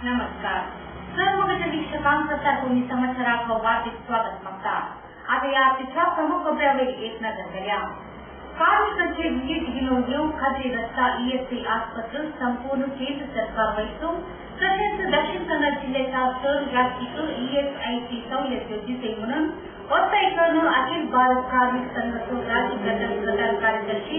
नमस्कार. सर्वोगत वीक्षकांकरता तुम्ही समाचाराक हार्दिक स्वागत मागता. आता या तिसऱ्या प्रमुख खबरांवर एक नजर करूया. कार्मिकांचे विविध विनोद खाजगी रस्ता ईएसआय आस्पत्रे संपूर्ण केंद्र सरकार वहिसून तसेच दक्षिण कन्नड जिल्ह्याच्या सर्व व्याप्तीत ईएसआयची सवलत योजिते म्हणून ಒತ್ತಾಯಿಗಳನ್ನು ಅಖಿಲ ಭಾರತ ಕಾರ್ಮಿಕ ಸಂಘದ ರಾಜ್ಯ ಘಟಕ ಪ್ರಧಾನ ಕಾರ್ಯದರ್ಶಿ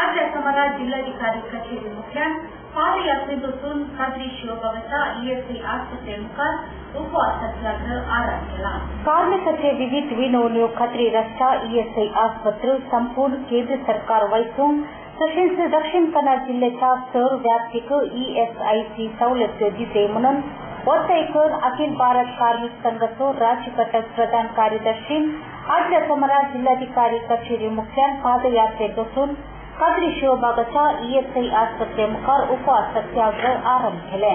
आज समारात जिल्हाधिकारी कचेरी मुख्यान पादयात्रेतून खाजगी शिवभवनच्या ईएसआय आस्पत्रेमुखार उपवास सत्याग्रह आरंभ केला. कार्मिकांचे विविध विनोद खात्री रस्ता ईएसआय आस्पत्रे संपूर्ण केंद्र सरकार वहिसून तसेच दक्षिण कन्नड जिल्ह्याच्या सर्व व्याप्तीत ईएसआयची सवलत योजिते म्हणून ಒತ್ತಾಯಿಕರ್ ಅಖಿಲ ಭಾರತ ಕಾರ್ಮಿಕ ಸಂಘದ ರಾಜ್ಯ ಘಟಕ ಪ್ರಧಾನ ಕಾರ್ಯದರ್ಶಿ आज समारात जिल्हाधिकारी कचेरी मुख्यान पादयात्रेतून खाजगी शिवभागाच्या ईएसआय आस्पत्रेमुखार उपवास सत्याग्रह आरंभ केले.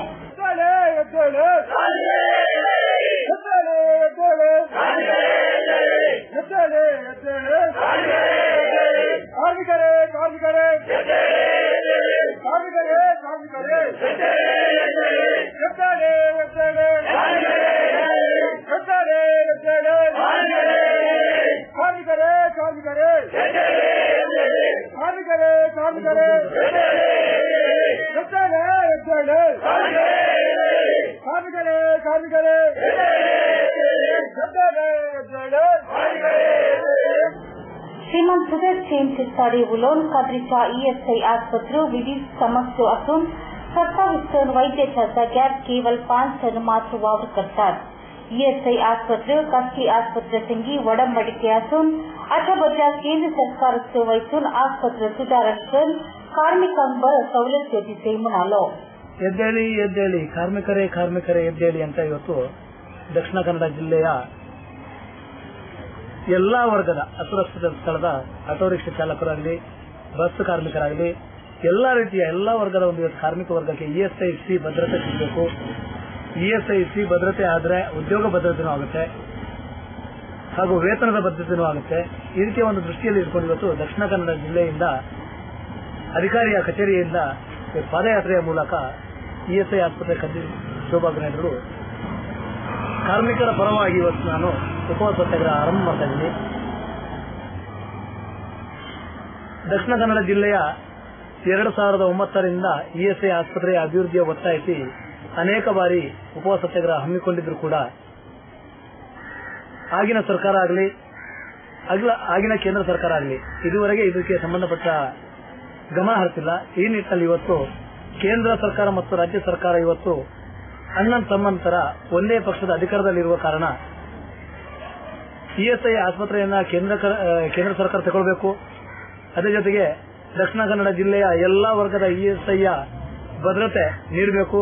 श्रीमंत सुधीर सेन शिरसाडे उलोन खात्रीच्या ईएसआय आस्पत्रे विविध समस्या असून 27 टन वैद्याच्या जाग्यार केवळ 5 टन मात्र वावर करतात. ईएसआय आस्पत्रे खासगी आस्पत्रेसंगी ಒಡಂಬಡಿಕೆ असून अशा बदल्यात केंद्र सरकारचे वैसून आस्पत्रे सुधारण करून ಕಾರ್ಮಿಕಂಬರ ಸವಲತ್ತು ಯೋಜಿಸಿ म्हणालो. ಎದ್ದೇಳಿ ಎದ್ದೇಳಿ ಕಾರ್ಮಿಕರೇ ಕಾರ್ಮಿಕರೇ ಎದ್ದೇಳಿ ಅಂತ ಇವತ್ತು ದಕ್ಷಿಣ ಕನ್ನಡ ಜಿಲ್ಲೆಯ ಎಲ್ಲಾ ವರ್ಗದ ಅಸುರಕ್ಷಿತ ಸ್ಥಳದ ಆಟೋ ರಿಕ್ಷಾ ಚಾಲಕರಾಗಲಿ ಬಸ್ ಕಾರ್ಮಿಕರಾಗಲಿ ಎಲ್ಲಾ ರೀತಿಯ ಎಲ್ಲಾ ವರ್ಗದ ಒಂದು ಕಾರ್ಮಿಕ ವರ್ಗಕ್ಕೆ ಇಎಸ್ಐಸಿ ಭದ್ರತೆ ಸಿಗಬೇಕು. ಇಎಸ್ಐಸಿ ಭದ್ರತೆ ಆದರೆ ಉದ್ಯೋಗ ಭದ್ರತೆನೂ ಆಗುತ್ತೆ ಹಾಗೂ ವೇತನದ ಭದ್ರತೆನೂ ಆಗುತ್ತೆ. ಈ ರೀತಿಯ ಒಂದು ದೃಷ್ಟಿಯಲ್ಲಿ ಇಟ್ಕೊಂಡು ಇವತ್ತು ದಕ್ಷಿಣ ಕನ್ನಡ ಜಿಲ್ಲೆಯಿಂದ ಅಧಿಕಾರಿಯ ಕಚೇರಿಯಿಂದ ಪಾದಯಾತ್ರೆಯ ಮೂಲಕ ಇಎಸ್ಐ ಆಸ್ಪತ್ರೆ ಖಾಸಗಿ ಶೋಭಾಗ್ರಹರು ಕಾರ್ಮಿಕರ ಪರವಾಗಿ ಇವತ್ತು ನಾನು ಉಪವಾಸ ಸತ್ಯಾಗ್ರಹ ಆರಂಭ ಮಾಡ್ತಾ ಇದ್ದೀನಿ. ದಕ್ಷಿಣ ಕನ್ನಡ ಜಿಲ್ಲೆಯ 2009ರಿಂದ ಇಎಸ್ಐ ಆಸ್ಪತ್ರೆಯ ಅಭಿವೃದ್ಧಿಯ ಒತ್ತಾಯಿಸಿ ಅನೇಕ ಬಾರಿ ಉಪವಾಸ ಸತ್ಯಾಗ್ರಹ ಹಮ್ಮಿಕೊಂಡಿದ್ರು ಕೂಡ ಆಗಿನ ಸರ್ಕಾರ ಆಗಲಿ ಆಗಿನ ಕೇಂದ್ರ ಸರ್ಕಾರ ಆಗಲಿ ಇದುವರೆಗೆ ಇದಕ್ಕೆ ಸಂಬಂಧಪಟ್ಟ ಗಮನ ಹರಿಸಿಲ್ಲ. ಈ ನಿಟ್ಟಿನಲ್ಲಿ ಇವತ್ತು ಕೇಂದ್ರ ಸರ್ಕಾರ ಮತ್ತು ರಾಜ್ಯ ಸರ್ಕಾರ ಇವತ್ತು ಅಣ್ಣನ ತಮ್ಮಂತರ ಒಂದೇ ಪಕ್ಷದ ಅಧಿಕಾರದಲ್ಲಿರುವ ಕಾರಣ ಇಎಸ್ಐ ಆಸ್ಪತ್ರೆಯನ್ನ ಕೇಂದ್ರ ಸರ್ಕಾರ ತಗೊಳ್ಬೇಕು. ಅದೇ ಜೊತೆಗೆ ದಕ್ಷಿಣ ಕನ್ನಡ ಜಿಲ್ಲೆಯ ಎಲ್ಲಾ ವರ್ಗದ ಇಎಸ್ಐಯ ಭದ್ರತೆ ನೀಡಬೇಕು.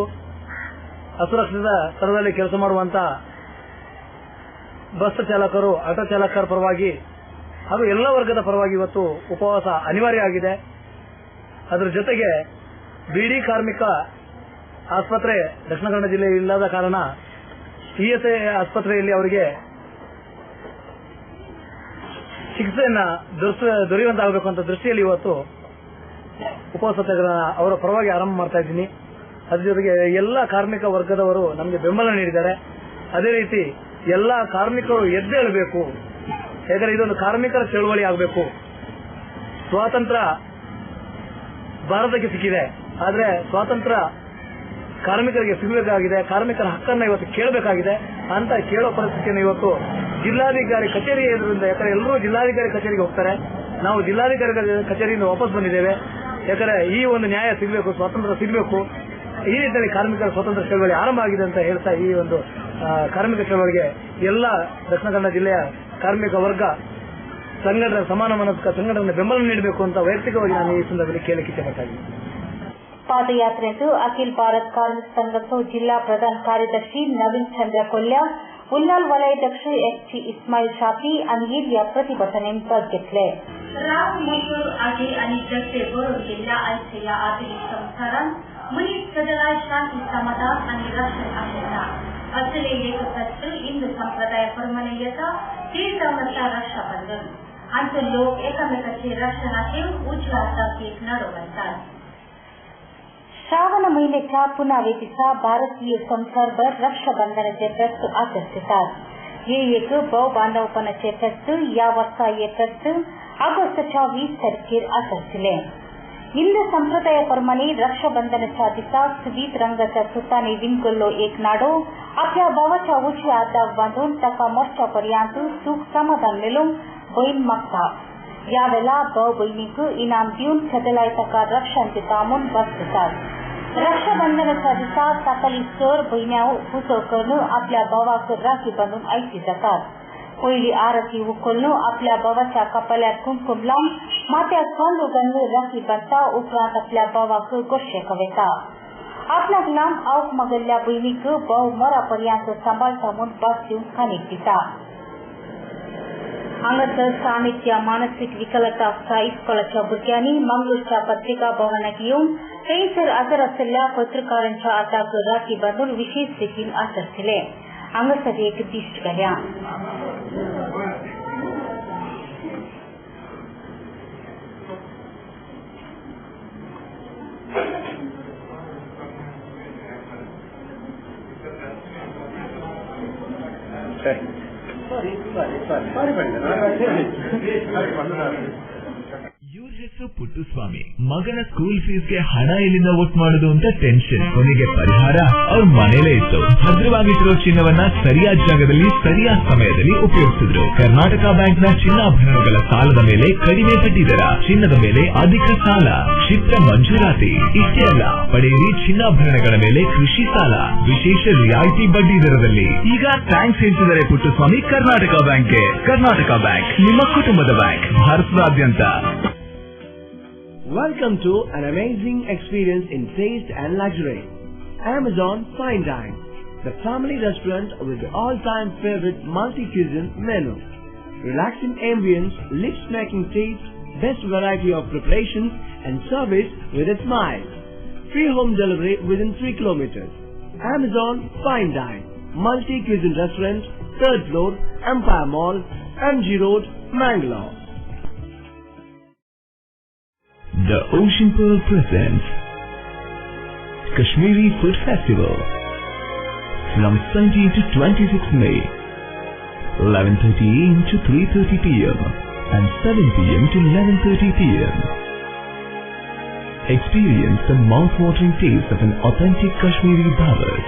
ಅಸುರಕ್ಷಿತ ಸ್ಥಳದಲ್ಲಿ ಕೆಲಸ ಮಾಡುವಂತಹ ಬಸ್ ಚಾಲಕರು ಆಟೋ ಚಾಲಕರ ಪರವಾಗಿ ಹಾಗೂ ಎಲ್ಲ ವರ್ಗದ ಪರವಾಗಿ ಇವತ್ತು ಉಪವಾಸ ಅನಿವಾರ್ಯ ಆಗಿದೆ. ಅದರ ಜೊತೆಗೆ ಬಿಡಿ ಕಾರ್ಮಿಕ ಆಸ್ಪತ್ರೆ ದಕ್ಷಿಣ ಕನ್ನಡ ಜಿಲ್ಲೆಯಲ್ಲಿ ಇಲ್ಲದ ಕಾರಣ ಇಎಸ್ಐ ಆಸ್ಪತ್ರೆಯಲ್ಲಿ ಅವರಿಗೆ ಚಿಕಿತ್ಸೆಯನ್ನ ದೊರೆಯುವಂತಾಗಬೇಕು ಅಂತ ದೃಷ್ಟಿಯಲ್ಲಿ ಇವತ್ತು ಉಪವಾಸ ಸತ್ಯಾಗ್ರಹ ಅವರ ಪರವಾಗಿ ಆರಂಭ ಮಾಡ್ತಾ ಇದ್ದೀನಿ. ಅದ್ರ ಜೊತೆಗೆ ಎಲ್ಲ ಕಾರ್ಮಿಕ ವರ್ಗದವರು ನಮಗೆ ಬೆಂಬಲ ನೀಡಿದ್ದಾರೆ. ಅದೇ ರೀತಿ ಎಲ್ಲ ಕಾರ್ಮಿಕರು ಎದ್ದೇಳಬೇಕು. ಯಾಕಂದ್ರೆ ಇದೊಂದು ಕಾರ್ಮಿಕರ ಚಳವಳಿ ಆಗಬೇಕು. ಸ್ವಾತಂತ್ರ್ಯ ಭಾರತಕ್ಕೆ ಸಿಕ್ಕಿದೆ, ಆದ್ರೆ ಸ್ವಾತಂತ್ರ್ಯ ಕಾರ್ಮಿಕರಿಗೆ ಸಿಗಬೇಕಾಗಿದೆ. ಕಾರ್ಮಿಕರ ಹಕ್ಕನ್ನ ಇವತ್ತು ಕೇಳಬೇಕಾಗಿದೆ. ಅಂತ ಕೇಳೋ ಪರಿಸ್ಥಿತಿಯನ್ನು ಇವತ್ತು ಜಿಲ್ಲಾಧಿಕಾರಿ ಕಚೇರಿ ಇರೋದ್ರಿಂದ, ಯಾಕಂದ್ರೆ ಎಲ್ಲರೂ ಜಿಲ್ಲಾಧಿಕಾರಿ ಕಚೇರಿಗೆ ಹೋಗ್ತಾರೆ. ನಾವು ಜಿಲ್ಲಾಧಿಕಾರಿ ಕಚೇರಿಯಿಂದ ವಾಪಸ್ ಬಂದಿದ್ದೇವೆ. ಯಾಕಂದ್ರೆ ಈ ಒಂದು ನ್ಯಾಯ ಸಿಗಬೇಕು, ಸ್ವಾತಂತ್ರ್ಯ ಸಿಗಬೇಕು. ಈ ನಿಟ್ಟಿನಲ್ಲಿ ಕಾರ್ಮಿಕರ ಸ್ವಾತಂತ್ರ್ಯ ಚಳವಳಿ ಆರಂಭ ಆಗಿದೆ ಅಂತ ಹೇಳ್ತಾ ಈ ಒಂದು ಕಾರ್ಮಿಕ ಚಳವಳಿಗೆ ಎಲ್ಲ ದಕ್ಷಿಣ ಕನ್ನಡ ಜಿಲ್ಲೆಯ ಕಾರ್ಮಿಕ ವರ್ಗ ಸಂಘಟನೆ ಸಮಾನ ಮನಸ್ಕ ಸಂಘಟನೆ ಬೆಂಬಲ ನೀಡಬೇಕು ಅಂತ ವೈಯಕ್ತಿಕವಾಗಿ ನಾನು ಈ ಸಂದರ್ಭದಲ್ಲಿ ಕೇಳಲಿಕ್ಕೆ ಇಷ್ಟಪಡ್ತಾ ಇದ್ದೀನಿ. ಪಾದಯಾತ್ರೆಯು ಅಖಿಲ ಭಾರತ ಕಾರ್ಮಿಕ ಸಂಘದ ಜಿಲ್ಲಾ ಪ್ರಧಾನ ಕಾರ್ಯದರ್ಶಿ ನವೀನ್ ಚಂದ್ರ ಕೊಲ್ಯ, उन्नाल वलयाध्यक्ष एसटी इस्माईल शाफी आणि या प्रतिभटनेत घेतले. राम मजूर आगे आणि जगते बरोबर जिल्हा आणि या आधुनिक संस्कारात मुलीत सदराय शांती समाधान आणि रक्षण आशेना असलेले एकत्र हिंदू संप्रदाय परमनेयता तीर्थावरचा रक्षाबंधन आमचे लोक एकमेकांचे रक्षणाचे उज्ज्वल केक नडवतात. श्रावण महिन्याच्या पुनरावृत्तीचा भारतीय संसारभर रक्षाबंधनाचे व्रत आचरितात. हे एक भाऊ बांधवपणाचे व्रत या वर्षा हे व्रत ऑगस्टच्या 20 तारखेर आचरले. हिंदू संप्रदायाप्रमाणे रक्षाबंधनाच्या दिवसात विविध रंगाच्या सुताने विणकेलो एक नाडो आपल्या भावाच्या उजव्या हाताक बांधून ताका मोर्चापर्यंत सुख समाधान मेळून बहीण मागता. यावेळेला भाऊ बहिणीक इनाम देऊन सदलाय ताका रक्षण दिता म्हूण बसतात. रक्षाबंधनाच्या दिवसात सकाळी सर बहिण्या पुजो करून आपल्या भावाक राखी बांधून आयची जातात. पहिली आरती उखलून आपल्या भावाच्या कपाळात कुंकुम लावून माथ्यात खांदू घालून राखी बांधता. उपरांत आपल्या भावाक गोष्ट कवेता. आपल्याक लांब आवक मागल्ल्या बहिणीक भाऊ मरापर्यंत सांभाळता म्हूण बास दिवन खाणीक दिता. हांगासर सामित्या मानसिक विकलता इस्कॉलाच्या भुरग्यांनी मंगळूरच्या पत्रिका भवनाक येऊन थंयसर हजर आशिल्ल्या पत्रकारांच्या हाताक राखी बांधून विशेष रितीन आचरतले. हांगासर एक दिश्ट घाल्या. ಇವ್ರ ಹೆಸರು ಪುಟ್ಟುಸ್ವಾಮಿ. ಮಗನ ಸ್ಕೂಲ್ ಫೀಸ್ಗೆ ಹಣ ಎಲ್ಲಿಂದ ಒಟ್ಟು ಮಾಡೋದು ಅಂತ ಟೆನ್ಷನ್. ಕೊನೆಗೆ ಪರಿಹಾರ ಅವ್ರ ಮನೇಲೇ ಇತ್ತು. ಭದ್ರವಾಗಿಟ್ಟಿರೋ ಚಿನ್ನವನ್ನ ಸರಿಯಾದ ಜಾಗದಲ್ಲಿ ಸರಿಯಾದ ಸಮಯದಲ್ಲಿ ಉಪಯೋಗಿಸಿದ್ರು. ಕರ್ನಾಟಕ ಬ್ಯಾಂಕ್ ನ ಚಿನ್ನಾಭರಣಗಳ ಸಾಲದ ಮೇಲೆ ಕಡಿಮೆ ಬಡ್ಡಿ ದರ, ಚಿನ್ನದ ಮೇಲೆ ಅಧಿಕ ಸಾಲ, ಕ್ಷಿಪ್ರ ಮಂಜೂರಾತಿ. ಇಷ್ಟೇ ಅಲ್ಲ, ಪಡೆಯಿರಿ ಚಿನ್ನಾಭರಣಗಳ ಮೇಲೆ ಕೃಷಿ ಸಾಲ ವಿಶೇಷ ರಿಯಾಯಿತಿ ಬಡ್ಡಿ ದರದಲ್ಲಿ. ಈಗ ಥ್ಯಾಂಕ್ಸ್ ಹೇಳ್ತಿದ್ದಾರೆ ಪುಟ್ಟುಸ್ವಾಮಿ ಕರ್ನಾಟಕ ಬ್ಯಾಂಕ್ಗೆ. ಕರ್ನಾಟಕ ಬ್ಯಾಂಕ್ ನಿಮ್ಮ ಕುಟುಂಬದ ಬ್ಯಾಂಕ್, ಭಾರತದಾದ್ಯಂತ. Welcome to an amazing experience in taste and luxury. Amazon Fine Dine, the family restaurant with the all-time favorite multi-cuisine menu. Relaxing ambience, lips-smacking taste, best variety of preparations and service with a smile. Free home delivery within 3 kilometers. Amazon Fine Dine, multi-cuisine restaurant, 3rd floor, Empire Mall, MG Road, Mangalore. The Ocean Pearl presents Kashmiri Food Festival from 17 to 26 May, 11:30 AM to 3:30 PM and 7 PM to 11:30 PM. Experience the mouth-watering taste of an authentic Kashmiri dawat,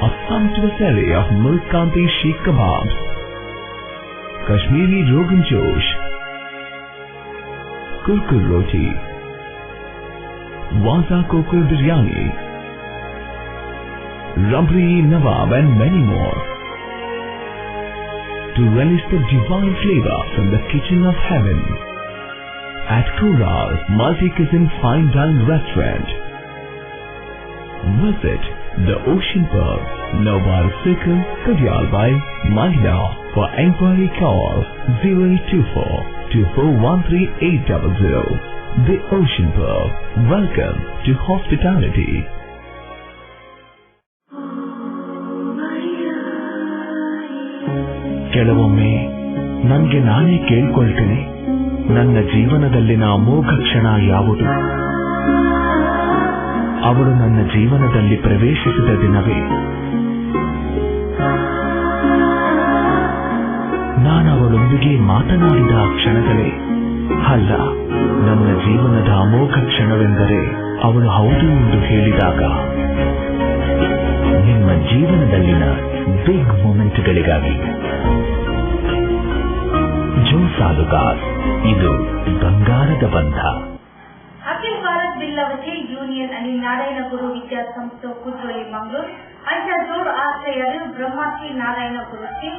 a sumptuous array of Milk Kanti Sheikh Kebabs, Kashmiri Rogan Josh, Kurkur Roti, Waza Kokur Biryani, Rabri Nawab and many more. To relish the divine flavor from the kitchen of heaven at Kural's Multi-Cuisine Fine Dine Restaurant. Visit the Ocean Pearl, Nobar Circle, Kadyal by Mangalore. For enquiry call 0824 2413 800. The Ocean Pearl. Welcome to hospitality. ಕೆಲವೊಮ್ಮೆ ನನಗೆ ನಾನೇ ಕೇಳ್ಕೊಳ್ತೀನಿ, ನನ್ನ ಜೀವನದಲ್ಲಿನ ಅಮೋಘ ಕ್ಷಣ ಯಾವುದು? ಅವಳು ನನ್ನ ಜೀವನದಲ್ಲಿ ಪ್ರವೇಶಿಸಿದ ದಿನವೇ. ನಾನು ಅವಳೊಂದಿಗೆ ಮಾತನಾಡಿದ ಆ ಕ್ಷಣಗಳೇ? ಅಲ್ಲ, ನನ್ನ ಜೀವನದ ಅಮೋಘ ಕ್ಷಣವೆಂದರೆ ಅವಳು ಹೌದು ಎಂದು ಹೇಳಿದಾಗ. ನಿಮ್ಮ ಜೀವನದಲ್ಲಿನ ಬಿಗ್ ಮೂಮೆಂಟ್ಗಳಿಗಾಗಿ ಜೋಸಾಲುಗಾರ್, ಇದು ಬಂಗಾರದ ಬಂಧ. अखिल भारत बिल्लावचे युनियन आणि नारायण गुरु विद्यासंस्था कुद्रोली मंगळूर यांच्या जोड आश्रयात ब्रह्माश्री नारायण गुरुचे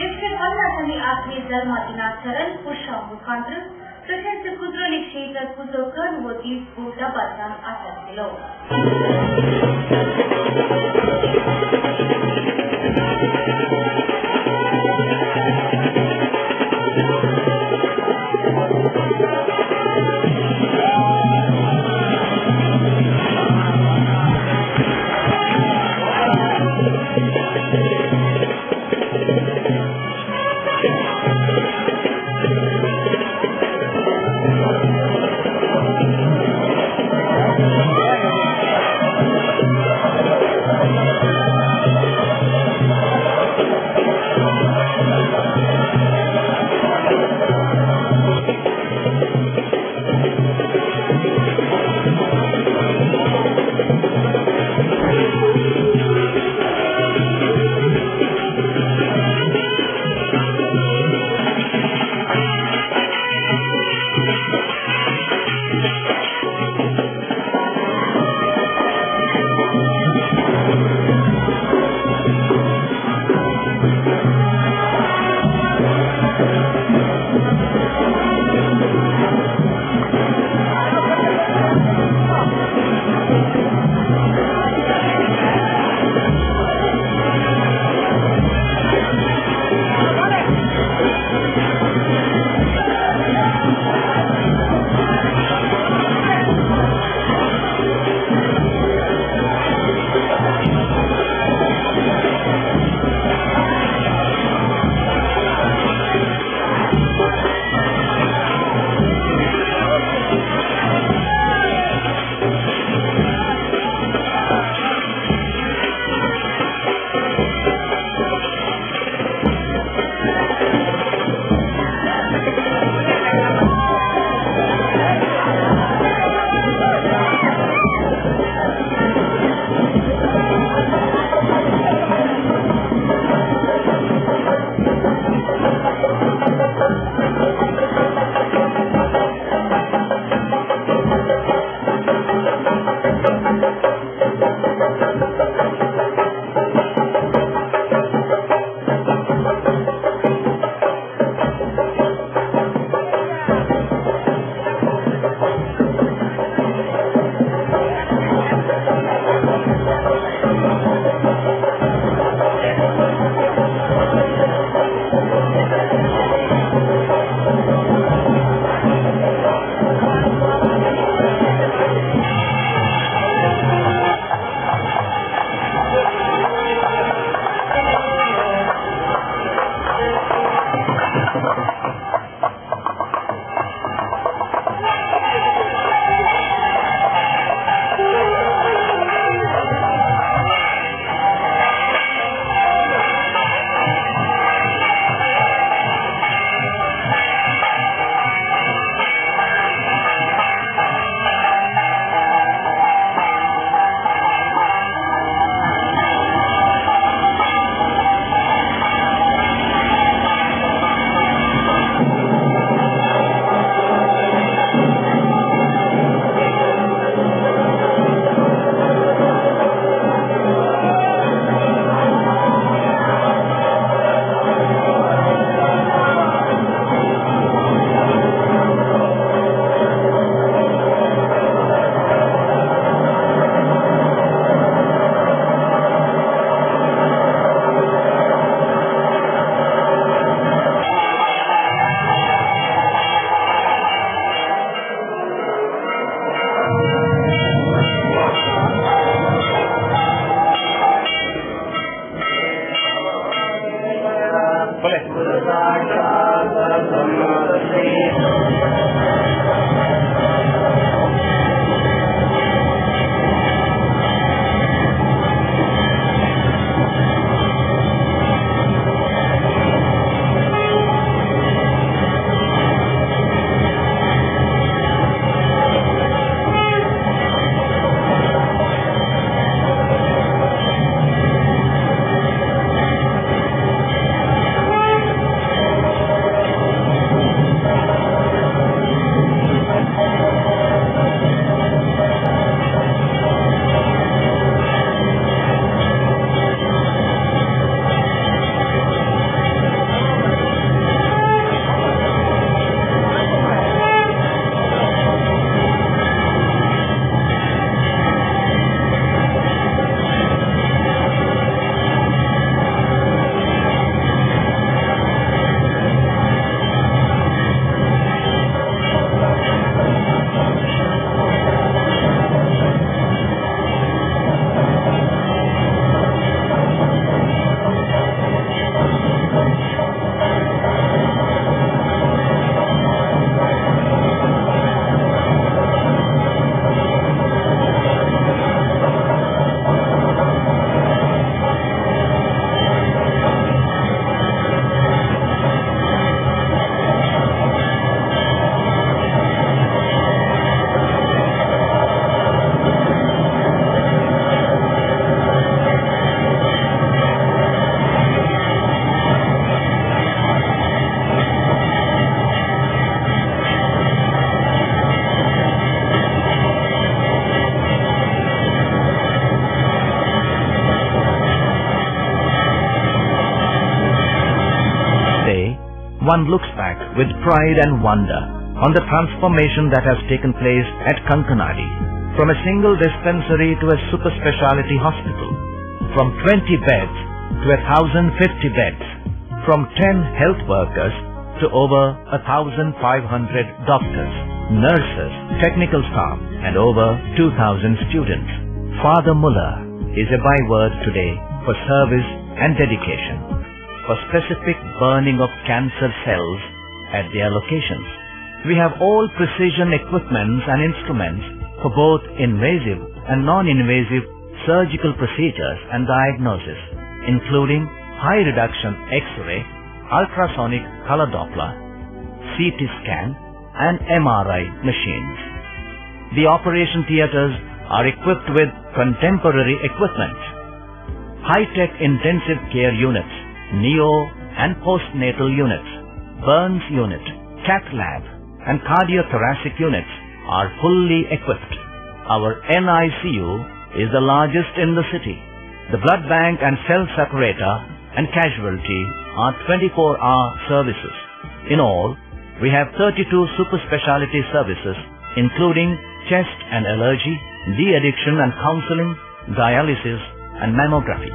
150 आठवे जन्म दिनाचरण पुष्पा मुखांतर तसेच कुद्रोली क्षेत्र कुजोकर व दीप डबाचा आचार केला. बोले One looks back with pride and wonder on the transformation that has taken place at Kankanadi, from a single dispensary to a super speciality hospital, from 20 beds to 1,050 beds, from 10 health workers to over 1,500 doctors, nurses, technical staff, and over 2,000 students. Father Muller is a byword today for service and dedication, for specific burning of cancer cells at their locations. We have all precision equipments and instruments for both invasive and non-invasive surgical procedures and diagnosis, including high reduction X-ray, ultrasonic color Doppler, CT scan, and MRI machines. The operation theaters are equipped with contemporary equipment, high-tech intensive care units, neo and postnatal units, burns unit, cath lab, and cardiothoracic units are fully equipped. Our NICU is the largest in the city. The blood bank and cell separator and casualty are 24-hour services. In all, we have 32 super specialty services, including chest and allergy, de-addiction and counseling, dialysis, and mammography.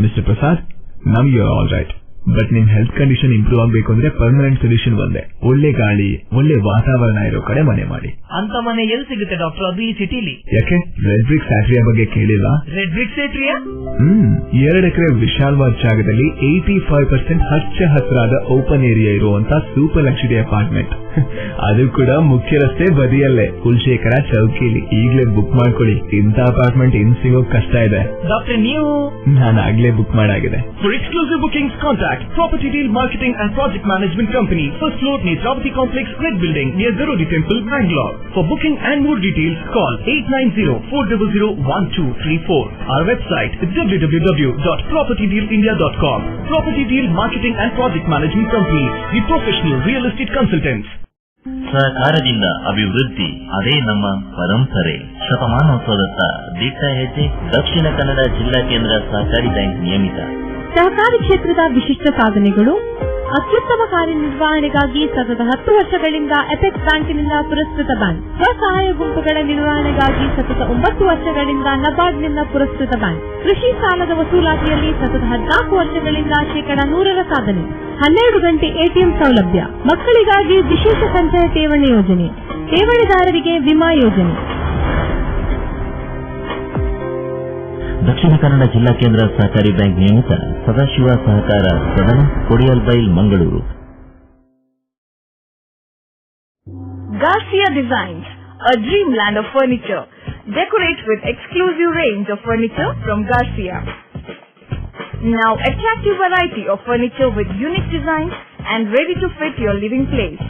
Mister Prasad, ನಮ್ಗೆ all right, but ನಿಮ್ health condition improve ಆಗ್ಬೇಕು ಅಂದ್ರೆ permanent solution ಒಂದೇ, ಒಳ್ಳೆ ಗಾಳಿ, ಒಳ್ಳೆ ವಾತಾವರಣ ಇರೋ ಕಡೆ ಮನೆ ಮಾಡಿ. ಅಂತ ಮನೆ ಎಲ್ಲಿ ಸಿಗುತ್ತೆ ಡಾಕ್ಟರ್? ಅದು ಈ ಸಿಟಿಲಿ. ಯಾಕೆ ರೆಡ್ ಬ್ರಿಕ್ಸ್ ಆಟ್ರಿಯಾ ಬಗ್ಗೆ ಕೇಳಿಲ್ಲ? ರೆಡ್ ಬ್ರಿಕ್ಸ್ ಆಟ್ರಿಯಾ 2 ಎಕರೆ ವಿಶಾಲವಾದ ಜಾಗದಲ್ಲಿ 85% ಹಚ್ಚ ಹಸಿರಾದ ಓಪನ್ ಏರಿಯಾ ಇರುವಂತ ಸೂಪರ್ ಲಕ್ಸುರಿ ಅಪಾರ್ಟ್ಮೆಂಟ್, ಅದು ಕೂಡ ಮುಖ್ಯ ರಸ್ತೆ ಬದಿಯಲ್ಲೇ, ಕುಲಶೇಖರ ಚೌಕಿಲಿ. ಈಗಲೇ ಬುಕ್ ಮಾಡ್ಕೊಳ್ಳಿ, ಇಂಥ ಅಪಾರ್ಟ್ಮೆಂಟ್ ಇನ್ ಸಿಗೋಕ್ ಕಷ್ಟ ಇದೆ. ಡಾಕ್ಟರ್ ನೀವು? ನಾನು ಆಗ್ಲೇ book ಮಾಡಾಗಿದೆ. For exclusive bookings, contact Property Deal Marketing and Project Management Company, first floor, Netravati Complex, Red Building, near Garodi Temple, Bangalore. For booking and more details, call 890-400-1234. Our website is www.propertydealindia.com. Property Deal Marketing and Project Management Company, the professional real estate consultants. ಸಹಕಾರದಿಂದ ಅಭಿವೃದ್ಧಿ, ಅದೇ ನಮ್ಮ ಪರಂಪರೆ. ಶತಮಾನೋತ್ಸವದತ್ತ ದಿಟ್ಟ ಹೆಜ್ಜೆ. ದಕ್ಷಿಣ ಕನ್ನಡ ಜಿಲ್ಲಾ ಕೇಂದ್ರ ಸಹಕಾರಿ ಬ್ಯಾಂಕ್ ನಿಯಮಿತ. ಸಹಕಾರಿ ಕ್ಷೇತ್ರದ ವಿಶಿಷ್ಟ ಸಾಧನೆಗಳು. ಅತ್ಯುತ್ತಮ ಕಾರ್ಯನಿರ್ವಹಣೆಗಾಗಿ ಸತತ 10 ವರ್ಷಗಳಿಂದ ಎಪೆಕ್ಸ್ ಬ್ಯಾಂಕಿನಿಂದ ಪುರಸ್ಕೃತ ಬ್ಯಾಂಕ್. ಸ್ವಸಹಾಯ ಗುಂಪುಗಳ ನಿರ್ವಹಣೆಗಾಗಿ ಸತತ 9 ವರ್ಷಗಳಿಂದ ನಬಾರ್ಡ್ನಿಂದ ಪುರಸ್ಕೃತ ಬ್ಯಾಂಕ್. ಕೃಷಿ ಸಾಲದ ವಸೂಲಾತಿಯಲ್ಲಿ ಸತತ 14 ವರ್ಷಗಳಿಂದ 100% ಸಾಧನೆ. 12 ಗಂಟೆ ಎಟಿಎಂ ಸೌಲಭ್ಯ. ಮಕ್ಕಳಿಗಾಗಿ ವಿಶೇಷ ಸಂಚಯ ಠೇವಣಿ ಯೋಜನೆ, ಠೇವಣಿದಾರರಿಗೆ ವಿಮಾ ಯೋಜನೆ. ದಕ್ಷಿಣ ಕನ್ನಡ ಜಿಲ್ಲಾ ಕೇಂದ್ರ ಸಹಕಾರಿ ಬ್ಯಾಂಕ್ ನಿಯಮಿತ ಸದಾಶಿವ ಸಹಕಾರ ಸದನ Kodialbail Mangaluru. Garcia Designs, a dreamland of furniture. Decorate with exclusive range of furniture from Garcia. Now attractive variety of furniture with unique designs and ready to fit your living place.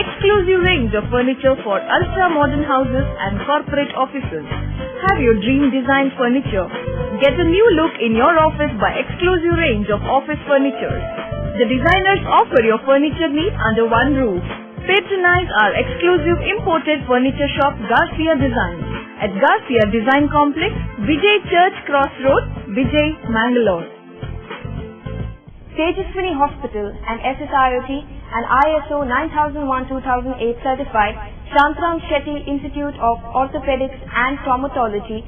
Exclusive range of furniture for ultra-modern houses and corporate offices. Have your dream design furniture. Get a new look in your office by exclusive range of office furniture. The designers offer your furniture needs under one roof. Patronize our exclusive imported furniture shop Garcia Designs at Garcia Design Complex, Vijay Church Cross Road, Vijay, Mangalore. Tejaswini Hospital and SSIOT and ISO 9001-2008 certified Shantram Shetty Institute of Orthopedics and Traumatology,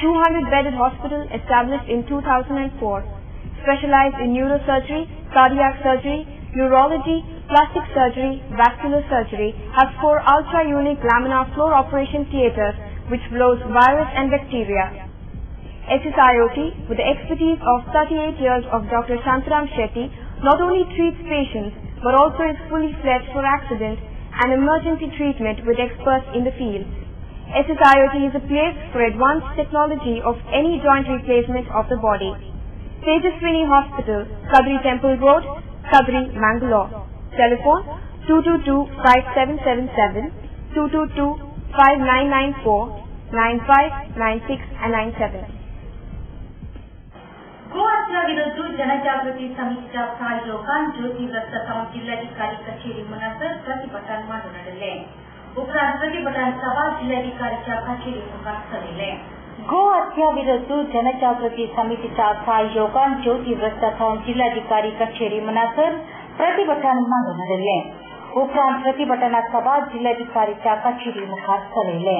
200-bedded hospital established in 2004. Specialized in neurosurgery, cardiac surgery, urology, plastic surgery, vascular surgery, has 4 ultra-unique laminar floor operation theatres which blows virus and bacteria. SSIOT, with the expertise of 38 years of Dr. Shantram Shetty, not only treats patients but also is fully fledged for accident and emergency treatment with experts in the field. SSIOT is a place for advanced technology of any joint replacement of the body. Tejaswini Hospital, Kadri Temple Road, Kadri, Mangalore. Telephone 222-5777, 222-5994, 95, 96 and 97. ಗೋಹತ್ಯೆ ವಿರುದ್ಧ ಜನಜಾಗೃತಿ ಸಮಿತಿಯ ಸಹಯೋಗ ಜ್ಯೋತಿ ವೃತ್ತದ ಜಿಲ್ಲಾಧಿಕಾರಿ ಕಚೇರಿ मुनसर प्रतिभटन ಮಾಡಲಿದೆ. उपरांत प्रतिभटन सभा जिल्हाधिकारीच्या कचेरी मुखार झालेले. ಗೋಹತ್ಯೆ ವಿರುದ್ಧ ಜನಜಾಗೃತಿ ಸಮಿತಿಯ ಸಹಯೋಗ ಜ್ಯೋತಿ ವೃತ್ತದ जिल्हाधिकारी कचेरी मुनसर प्रतिभटन ಮಾಡಲಿದೆ. उपरांत प्रतिभटन सभा जिल्हाधिकारीच्या कचेरी मुखार झालेले.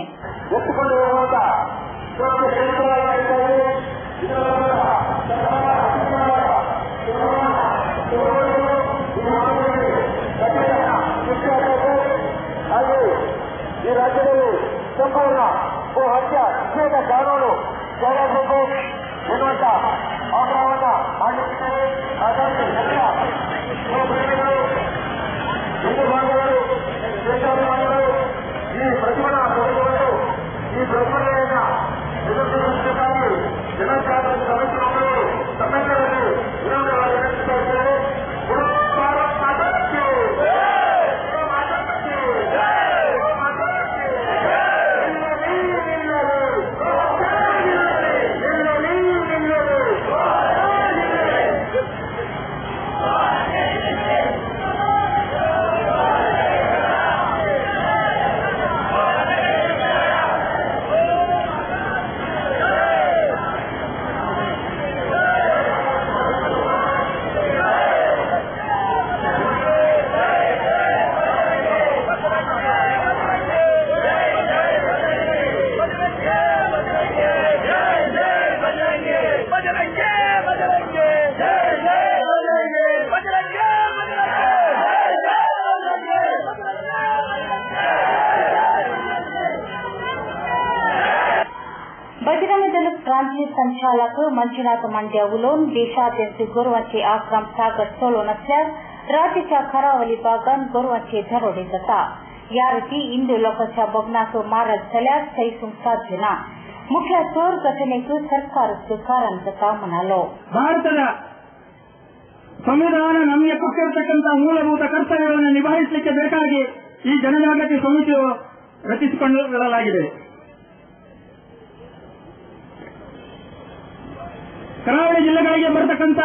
ಈ ರಾಜ್ಯದಲ್ಲಿ ಸಂಪೂರ್ಣ ಗೋ ಹತ್ಯೆ ನಿಷೇಧ ಕಾನೂನು ಜಾರಿಯಾಗಬೇಕು ಎನ್ನುವಂತ ಆಗ್ರಹವನ್ನು ಮಾಡಲಿದ್ದಾರೆ. ಹಾಗಾಗಿ ಎಲ್ಲ ಗೋಪ್ರೇಮಿಗಳು, ಹಿಂದೂ ಬಾಂಧವರು, ದೇಶಾಭಿಮಾನಿಗಳು ಈ ಪ್ರತಿಭಟನಾ ತೊಡಗಿಕೊಂಡು ಈ ಪ್ರತಿಭಟನೆಯನ್ನ ಎದುರಿಸುವುದಕ್ಕಾಗಿ ಜನಜಾಗೃತಿ ಸಮಿತಿಗಳು ಸಮ್ಮೇಳನದಲ್ಲಿ ವಿರೋಧವಾಗಿ ನಡೆಸುತ್ತಾ ಇದ್ದಾರೆ. बजरंग प्रांतीय संचालक मंजुनाथ मंड्य उलोन देशाद्यंत गोरवांचे आक्रम सागत चलो नसल्यास राज्याच्या करावली भागात गोरवांचे दरोडे जाता. या रीती इंदू लोकांच्या बगनाचो मारक झाल्यास सैसूंक साध्य ना. मुख्य चोर घटनेಗೂ ಸರ್ಕಾರಕ್ಕೆ ಕಾರಣ ಅಂತ म्हणालो. ಭಾರತದ ಸಂವಿಧಾನ ನಮಗೆ ಕೊಟ್ಟಿರತಕ್ಕಂತಹ ಮೂಲಭೂತ ಕರ್ತವ್ಯಗಳನ್ನು ನಿಭಾಯಿಸಲಿಕ್ಕೆ ಬೇಕಾಗಿ ಈ ಜನಜಾಗೃತಿ ಸಮಿತಿಯು ರಚಿಸಿಕೊಳ್ಳಲಾಗಿದೆ. ಕರಾವಳಿ ಜಿಲ್ಲೆಗಳಿಗೆ ಬರತಕ್ಕಂಥ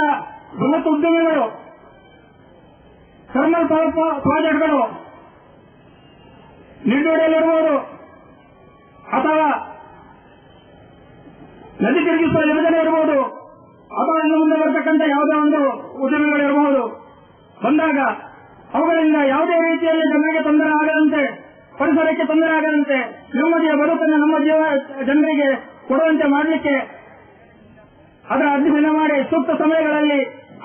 ಬೃಹತ್ ಉದ್ಯಮಿಗಳು, ಥರ್ಮಲ್ ಪವರ್ ಪ್ರಾಜೆಕ್ಟ್ಗಳು ನಿಂಡೋಡಿಯಲ್ಲಿರುವುದು ಅಥವಾ ನದಿ ತಿರುಗಿಸುವ ಯೋಜನೆ ಇರಬಹುದು ಅಥವಾ ಇನ್ನು ಮುಂದೆ ಬರತಕ್ಕಂಥ ಯಾವುದೇ ಒಂದು ಉದ್ಯಮಿಗಳಿರಬಹುದು ಬಂದಾಗ ಅವುಗಳಿಂದ ಯಾವುದೇ ರೀತಿಯಲ್ಲಿ ಜನರಿಗೆ ತೊಂದರೆ ಆಗದಂತೆ ಪರಿಸರಕ್ಕೆ ತೊಂದರೆ ಆಗದಂತೆ ನೆಮ್ಮದಿಯ ಬದುಕನ್ನು ನಮ್ಮ ಜನರಿಗೆ ಕೊಡುವಂತೆ ಮಾಡಲಿಕ್ಕೆ ಅದರ ಅಧ್ಯಯನ ಮಾಡಿ ಸೂಕ್ತ ಸಮಯಗಳಲ್ಲಿ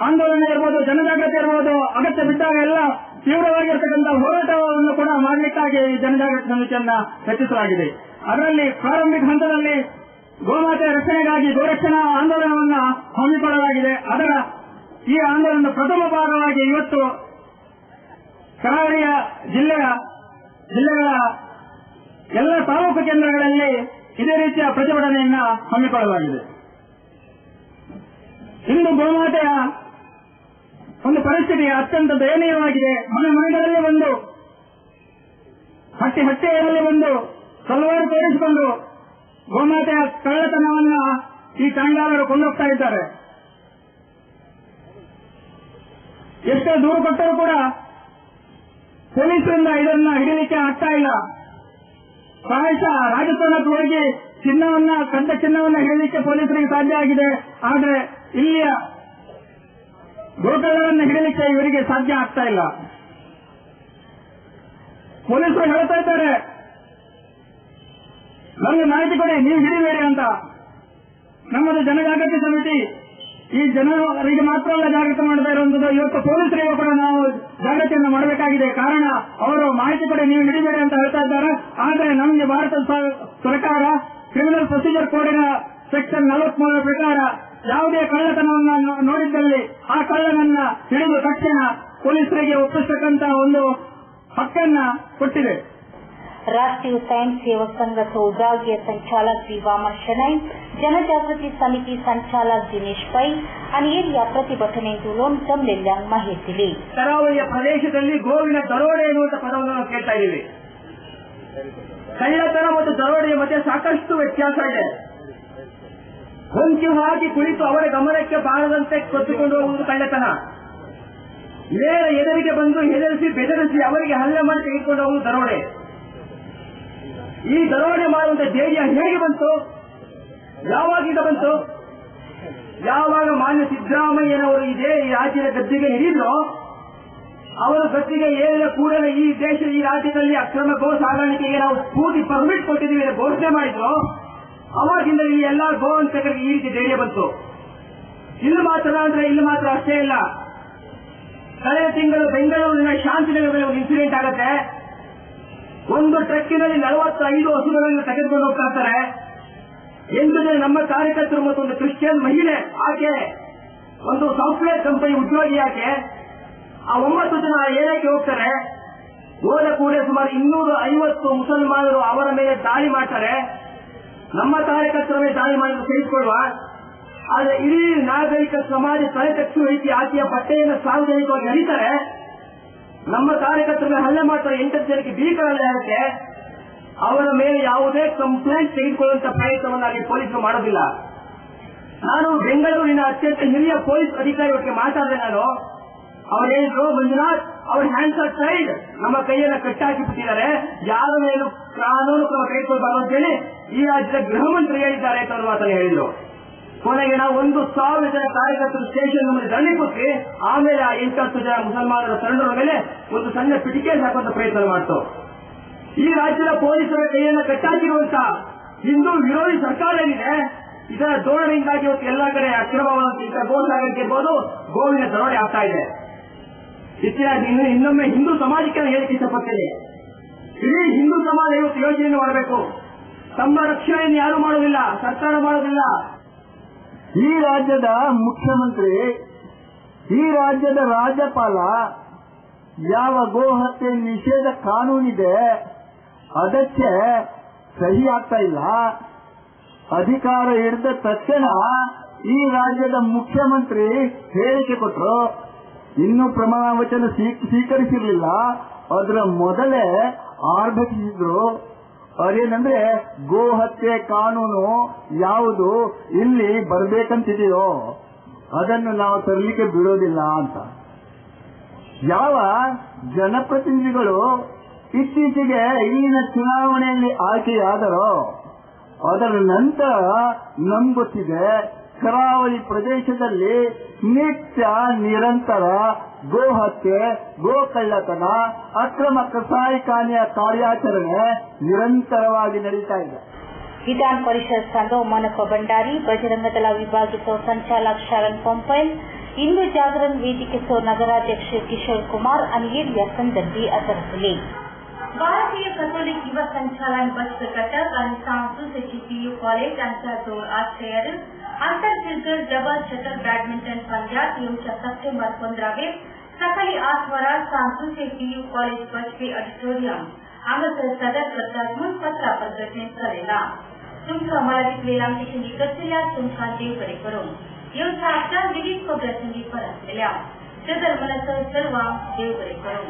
ಆಂದೋಲನ ಇರ್ಬೋದು, ಜನಜಾಗೃತಿ ಇರ್ಬೋದು, ಅಗತ್ಯ ಬಿದ್ದಾಗ ಎಲ್ಲ ತೀವ್ರವಾಗಿರ್ತಕ್ಕಂಥ ಹೋರಾಟವನ್ನು ಕೂಡ ಮಾಡಲಿಕ್ಕಾಗಿ ಜನಜಾಗೃತಿ ಸಮಿತಿಯನ್ನ ರಚಿಸಲಾಗಿದೆ. ಅದರಲ್ಲಿ ಪ್ರಾರಂಭಿಕ ಹಂತದಲ್ಲಿ ಗೋಮಾತೆ ರಕ್ಷಣೆಗಾಗಿ ಗೋರಕ್ಷಣಾ ಆಂದೋಲನವನ್ನ ಹಮ್ಮಿಕೊಳ್ಳಲಾಗಿದೆ. ಅದರ ಈ ಆಂದೋಲನದ ಪ್ರಥಮ ಭಾಗವಾಗಿ ಇವತ್ತು ಕರಾವಳಿಯ ಜಿಲ್ಲೆಗಳ ಎಲ್ಲ ತಾಲೂಕು ಕೇಂದ್ರಗಳಲ್ಲಿ ಇದೇ ರೀತಿಯ ಪ್ರತಿಭಟನೆಯನ್ನ ಹಮ್ಮಿಕೊಳ್ಳಲಾಗಿದೆ. ಇಂದು ಗೋಮಾತೆಯ ಒಂದು ಪರಿಸ್ಥಿತಿ ಅತ್ಯಂತ ದಯನೀಯವಾಗಿದೆ. ಮನೆಗಳಲ್ಲಿ ಬಂದು ಹಟ್ಟಿಯಲ್ಲಿ ಬಂದು ಸಲವಾರು ತೋರಿಸಿಕೊಂಡು ಗೋಮಾತೆಯ ಕಳ್ಳತನವನ್ನ ಈ ಕಂಗಾಲರು ಕೊಂಡೋಗ್ತಾ ಇದ್ದಾರೆ. ಎಷ್ಟೇ ದೂರು ಕೊಟ್ಟರೂ ಕೂಡ ಪೊಲೀಸರಿಂದ ಇದನ್ನ ಹಿಡಿಯಲಿಕ್ಕೆ ಆಗ್ತಾ ಇಲ್ಲ. ಪ್ರಾಯಶಃ ರಾಜಸ್ಥಾನಕ್ಕೆ ಹೋಗಿ ಕದ್ದ ಚಿನ್ನವನ್ನ ಹಿಡಿಯಲಿಕ್ಕೆ ಪೊಲೀಸರಿಗೆ ಸಾಧ್ಯ ಆಗಿದೆ. ಆದರೆ ಇಲ್ಲಿಯ ಗೋಕಳ್ಳರನ್ನು ಹಿಡಿಯಲಿಕ್ಕೆ ಇವರಿಗೆ ಸಾಧ್ಯ ಆಗ್ತಾ ಇಲ್ಲ. ಪೊಲೀಸರು ಹೇಳ್ತಾ ಇದ್ದಾರೆ, ನಮಗೆ ಮಾಹಿತಿ ಕೊಡಿ, ನೀವು ಹಿಡಿಬೇಡಿ ಅಂತ. ನಮ್ಮದು ಜನಜಾಗೃತಿ ಸಮಿತಿ ಈ ಜನರಿಗೆ ಮಾತ್ರ ಅಲ್ಲ ಜಾಗೃತಿ ಮಾಡ್ತಾ ಇರುವಂತದ್ದು. ಇವತ್ತು ಪೊಲೀಸರಿಗೂ ಕೂಡ ನಾವು ಜಾಗೃತಿಯನ್ನು ಮಾಡಬೇಕಾಗಿದೆ. ಕಾರಣ ಅವರು ಮಾಹಿತಿ ಕೊಡಿ, ನೀವು ಹಿಡಿಬೇಡಿ ಅಂತ ಹೇಳ್ತಾ ಇದ್ದಾರೆ. ಆದರೆ ನಮಗೆ ಭಾರತ ಸರ್ಕಾರ ಕ್ರಿಮಿನಲ್ ಪ್ರೊಸೀಜರ್ ಕೋಡಿನ ಸೆಕ್ಷನ್ 43 ಪ್ರಕಾರ ಯಾವುದೇ ಕಳ್ಳತನವನ್ನು ನೋಡಿದ್ದಲ್ಲಿ ಆ ಕಳ್ಳನನ್ನ ಹಿಡಿದು ತಕ್ಷಣ ಪೊಲೀಸರಿಗೆ ಒಪ್ಪಿಸತಕ್ಕಂತ ಒಂದು ಹಕ್ಕನ್ನ ಕೊಟ್ಟಿದೆ. राष्ट्रीय स्वयं सेवक संघ विभागीय संचालक श्री वामन शनೈ, जनजागृती समिती संचालक दिनेश पै आणि या ಪ್ರತಿಭಟನೆಗಳು ಜಮ್ಮೆಲ್ಲ ಮಾಹಿತಿ. ಕರಾವಳಿಯ ಪ್ರದೇಶದಲ್ಲಿ ಗೋವಿನ ದರೋಡೆ ಎನ್ನುವಂತ ಪದವನ್ನು ನಾವು ಕೇಳ್ತಾ ಇದ್ದೀವಿ. ಕಳ್ಳತನ ಮತ್ತು ದರೋಡೆಯ ಮಧ್ಯೆ ಸಾಕಷ್ಟು ವ್ಯತ್ಯಾಸ ಇದೆ. ಹೊಂಚು ಹಾಕಿ ಕುಳಿತು ಅವರ ಗಮನಕ್ಕೆ ಬಾರದಂತೆ ಕೊಚ್ಚಿಕೊಂಡು ಹೋಗುವುದು ಕಳ್ಳತನ. ನೇರ ಎದುರಿಗೆ ಬಂದು ಹೆದರಿಸಿ ಬೆದರಿಸಿ ಅವರಿಗೆ ಹಲ್ಲೆ ಮಾಡಿ ತೆಗೆದುಕೊಂಡು ಹೋಗುವುದು ದರೋಡೆ. ಈ ದರೋಡೆ ಮಾಡುವಂತ ಧೈರ್ಯ ಹೇಗೆ ಬಂತು? ಯಾವಾಗಿಂದ ಬಂತು? ಯಾವಾಗ ಮಾನ್ಯ ಸಿದ್ದರಾಮಯ್ಯನವರು ಈ ರಾಜ್ಯದ ಗದ್ದಿಗೆ ಹಿಡಿದ್ರು, ಅವರ ಗದ್ದಿಗೆ ಏರಿದ ಕೂಡಲೇ ಈ ರಾಜ್ಯದಲ್ಲಿ ಅಕ್ರಮ ಗೋ ಸಾಗಾಣಿಕೆಗೆ ನಾವು ಪೂರ್ತಿ ಪರ್ಮಿಟ್ ಕೊಟ್ಟಿದ್ದೀವಿ ಅಂತ ಘೋಷಣೆ ಮಾಡಿದ್ರು. ಅವಾಗಿಂದ ಈ ಎಲ್ಲ ಗೋವಂತಕರಿಗೆ ಈ ರೀತಿ ಧೈರ್ಯ ಬಂತು. ಇಲ್ಲಿ ಮಾತ್ರ ಅಷ್ಟೇ ಇಲ್ಲ. ಕಳೆದ ತಿಂಗಳು ಬೆಂಗಳೂರಿನ ಶಾಂತಿನಗರದಲ್ಲಿ ಒಂದು ಇನ್ಸಿಡೆಂಟ್ ಆಗುತ್ತೆ. ಒಂದು ಟ್ರಕ್ಕಿನಲ್ಲಿ 45 ಹಸುಗಳನ್ನು ತೆಗೆದುಕೊಂಡು ಹೋಗ್ತಾ ಇರ್ತಾರೆ. 8 ಜನ ನಮ್ಮ ಕಾರ್ಯಕರ್ತರು ಮತ್ತು ಒಂದು ಕ್ರಿಶ್ಚಿಯನ್ ಮಹಿಳೆ, ಆಕೆ ಒಂದು ಸಾಫ್ಟ್ವೇರ್ ಕಂಪನಿ ಉದ್ಯೋಗಿ. ಆಕೆ ಆ 9 ಜನ ಏರಿಯಾಕ್ಕೆ ಹೋಗ್ತಾರೆ. ಹೋದ ಕೂಡಲೇ ಸುಮಾರು 250 ಮುಸಲ್ಮಾನರು ಅವರ ಮೇಲೆ ದಾಳಿ ಮಾಡ್ತಾರೆ. ನಮ್ಮ ಕಾರ್ಯಕರ್ತರ ಮೇಲೆ ದಾಳಿ ಮಾಡಿದ್ರು ಸಹಿಸಿಕೊಳ್ಳುವ. ಆದರೆ ಇಡೀ ನಾಗರಿಕ ಸಮಾಜ ತಲೆ ತಕ್ಷಣ ರೀತಿ ಆಕೆಯ ಬಟ್ಟೆಯನ್ನು ಸಾರ್ವಜನಿಕವಾಗಿ ಹರಿತಾರೆ. ನಮ್ಮ ಕಾರ್ಯಕರ್ತರ ಮೇಲೆ ಹಲ್ಲೆ ಮಾಡ್ತಾರೆ. 8 ಜನಕ್ಕೆ ಭೀಕರ ಹಲ್ಲೆ ಆಗುತ್ತೆ. ಅವರ ಮೇಲೆ ಯಾವುದೇ ಕಂಪ್ಲೇಂಟ್ ತೆಗೆದುಕೊಳ್ಳುವಂತ ಪ್ರಯತ್ನವನ್ನಾಗಿ ಪೊಲೀಸರು ಮಾಡೋದಿಲ್ಲ. ನಾನು ಬೆಂಗಳೂರಿನ ಅತ್ಯಂತ ಹಿರಿಯ ಪೊಲೀಸ್ ಅಧಿಕಾರಿಗಳಿಗೆ ಮಾತಾಡಿದೆ. ಅವರು ಹೇಳಿದ್ರು, ಮಂಜುನಾಥ್, ಅವ್ರ ಹ್ಯಾಂಡ್ಸ್ ಆರ್ ಟೈಡ್, ನಮ್ಮ ಕೈಯನ್ನ ಕಟ್ಟಾಕಿ ಬಿಟ್ಟಿದ್ದಾರೆ, ಯಾರ ಮೇಲೂ ಕಾನೂನು ಕ್ರಮ ತೆಗೆದುಕೊಳ್ಬಾರ್ದು ಅಂತ ಹೇಳಿ ಈ ರಾಜ್ಯದ ಗೃಹ ಮಂತ್ರಿ ಹೇಳಿದ್ದಾರೆ ಅಂತ ಅವರು ಮಾತನ್ನು ಹೇಳಿದ್ರು. ಕೊನೆಗೆ ನಾವು 1,000 ಜನ ಕಾರ್ಯಕರ್ತರು ಸ್ಟೇಷನ್ ನಮ್ಮಲ್ಲಿ ದಂಡಿ ಕೊಟ್ಟು ಆಮೇಲೆ ಆ 8-10 ಜನ ಮುಸಲ್ಮಾನರ ತರುಣರ ಮೇಲೆ ಒಂದು ಸಣ್ಣ ಪಿಟಿಕೆ ಹಾಕುವಂತ ಪ್ರಯತ್ನ ಮಾಡ್ತು. ಈ ರಾಜ್ಯದ ಪೊಲೀಸರ ಕೈಯನ್ನು ಕಟ್ಟಾಕಿರುವಂತ ಹಿಂದೂ ವಿರೋಧಿ ಸರ್ಕಾರ ಏನಿದೆ, ಇದರ ಧೋರಣೆಯಿಂದಾಗಿ ಇವತ್ತು ಎಲ್ಲಾ ಕಡೆ ಅಕ್ರಮವಾದಂತ ಗೋ ಸಾಗಾಣಿಕೆ ಇರ್ಬೋದು, ಗೋವಿನ ದರೋಡೆ ಆಗ್ತಾ ಇದೆ. ಇನ್ನೊಮ್ಮೆ ಹಿಂದೂ ಸಮಾಜಕ್ಕೆ ಹೇಳಿಕೆ ಇಷ್ಟಪಡ್ತೇನೆ. ಇಡೀ ಹಿಂದೂ ಸಮಾಜ ಇವತ್ತು ಯೋಜನೆಯನ್ನು ಮಾಡಬೇಕು. ತಮ್ಮ ರಕ್ಷಣೆಯನ್ನು ಯಾರು ಮಾಡುವುದಿಲ್ಲ, ಸರ್ಕಾರ ಮಾಡುವುದಿಲ್ಲ. ಈ ರಾಜ್ಯದ ಮುಖ್ಯಮಂತ್ರಿ, ಈ ರಾಜ್ಯದ ರಾಜ್ಯಪಾಲ ಯಾವ ಗೋ ಹತ್ಯೆ ನಿಷೇಧ ಕಾನೂನಿದೆ ಅದಕ್ಕೆ ಸಹಿ ಆಗ್ತಾ ಇಲ್ಲ. ಅಧಿಕಾರ ಹಿಡಿದ ತಕ್ಷಣ ಈ ರಾಜ್ಯದ ಮುಖ್ಯಮಂತ್ರಿ ಹೇಳಿಕೆ ಕೊಟ್ಟರು. ಇನ್ನೂ ಪ್ರಮಾಣ ವಚನ ಸ್ವೀಕರಿಸಿರಲಿಲ್ಲ. ಅದರ ಮೊದಲೇ ಆರ್ಭಟಿಸಿದ್ರು. ಅದೇನಂದ್ರೆ, ಗೋ ಹತ್ಯೆ ಕಾನೂನು ಯಾವುದು ಇಲ್ಲಿ ಬರಬೇಕಂತಿದೆಯೋ ಅದನ್ನು ನಾವು ತರಲಿಕ್ಕೆ ಬಿಡೋದಿಲ್ಲ ಅಂತ. ಯಾವ ಜನಪ್ರತಿನಿಧಿಗಳು ಇತ್ತೀಚೆಗೆ ಇಲ್ಲಿನ ಚುನಾವಣೆಯಲ್ಲಿ ಆಯ್ಕೆಯಾದರೋ ಅದರ ನಂತರ ನಮ್ಗೊತ್ತಿದೆ ಕರಾವಳಿ ಪ್ರದೇಶದಲ್ಲಿ ನಿತ್ಯ ನಿರಂತರ ಗೋಹತ್ಯೆ, ಗೋಕಳ್ಳತನ, ಅಕ್ರಮ ಕಸಾಯಿಖಾನೆಯ ಕಾರ್ಯಾಚರಣೆ ನಿರಂತರವಾಗಿ ನಡೀತಾ ಇದೆ. ವಿಧಾನ ಪರಿಷತ್ ಸಂಘ ಮನಪ ಭಂಡಾರಿ, ಬಜರಂಗದಳ ವಿಭಾಗೀಯ ಸಂಚಾಲಕ ಶರಣ್ ಪಂಪೈಲ್, ಹಿಂದू जागरण वेदिके नगराध्यक्ष किशोर कुमार अनिल या संदर्भी असर रखले. भारतीय कैथोलिक युवा संचालन बचत घटक आणि सांस्कृतिक पीयू कॉलेज यांच्या जोड आश्रयार आंतरजिल्हा डबल शटल बॅडमिंटन पंद्यात येऊच्या सप्टेंबर 15 सकाळी 8 वाजता सांस्कृतिक पीयू कॉलेज बचपे ऑडिटोरियम हांगासर सदर करतात म्हणून पत्रा प्रदर्शन करेला. तुमकां मराठीतले आमचे निकटल्या तुमकां देवकडे करून येऊच्या आपल्या विविध प्रदर्शनी परतलेल्या सदर मनसर सर्व देवकडे करून